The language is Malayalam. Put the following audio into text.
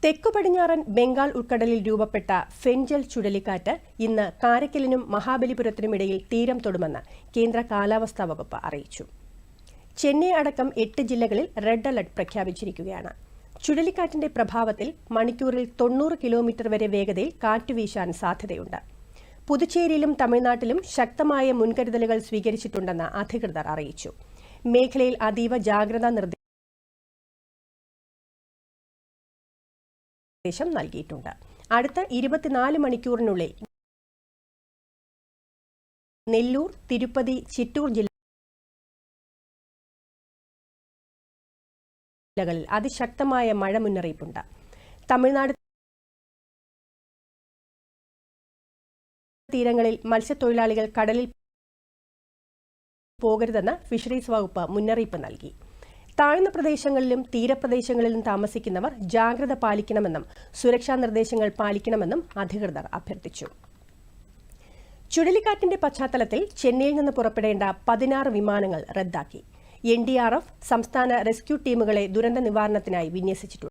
തെക്കു പടിഞ്ഞാറൻ ബംഗാൾ ഉൾക്കടലിൽ രൂപപ്പെട്ട ഫെൻജൽ ചുഴലിക്കാറ്റ് ഇന്ന് കാരയ്ക്കലിനും മഹാബലിപുരത്തിനുമിടയിൽ തീരം തൊടുമെന്ന് കേന്ദ്ര കാലാവസ്ഥാ വകുപ്പ് അറിയിച്ചു. ചെന്നൈ അടക്കം 8 ജില്ലകളിൽ റെഡ് അലർട്ട് പ്രഖ്യാപിച്ചിരിക്കുകയാണ്. ചുഴലിക്കാറ്റിന്റെ പ്രഭാവത്തിൽ മണിക്കൂറിൽ 90 കിലോമീറ്റർ വരെ വേഗതയിൽ കാറ്റ് വീശാൻ സാധ്യതയുണ്ട്. പുതുച്ചേരിയിലും തമിഴ്നാട്ടിലും ശക്തമായ മുൻകരുതലുകൾ സ്വീകരിച്ചിട്ടുണ്ടെന്ന് അധികൃതർ അറിയിച്ചു. മേഖലയിൽ അതീവ ജാഗ്രതാ നിർദ്ദേശം നൽകിയിട്ടുണ്ട്. അടുത്ത 24 മണിക്കൂറിനുള്ളിൽ നെല്ലൂർ, തിരുപ്പതി, ചിറ്റൂർ ജില്ലകളിൽ അതിശക്തമായ മഴ മുന്നറിയിപ്പുണ്ട്. തമിഴ്നാട് തീരങ്ങളിൽ മത്സ്യത്തൊഴിലാളികൾ കടലിൽ പോകരുതെന്ന് ഫിഷറീസ് വകുപ്പ് മുന്നറിയിപ്പ് നൽകി. താഴ്ന്ന പ്രദേശങ്ങളിലും തീരപ്രദേശങ്ങളിലും താമസിക്കുന്നവർ ജാഗ്രത പാലിക്കണമെന്നും സുരക്ഷാ നിർദ്ദേശങ്ങൾ പാലിക്കണമെന്നും അധികൃതർ അഭ്യർത്ഥിച്ചു. ചുഴലിക്കാറ്റിന്റെ പശ്ചാത്തലത്തിൽ ചെന്നൈയിൽ നിന്ന് പുറപ്പെടേണ്ട 16 വിമാനങ്ങൾ റദ്ദാക്കി. NDRF സംസ്ഥാന റെസ്ക്യൂ ടീമുകളെ ദുരന്ത നിവാരണത്തിനായി വിന്യസിച്ചിട്ടുണ്ട്.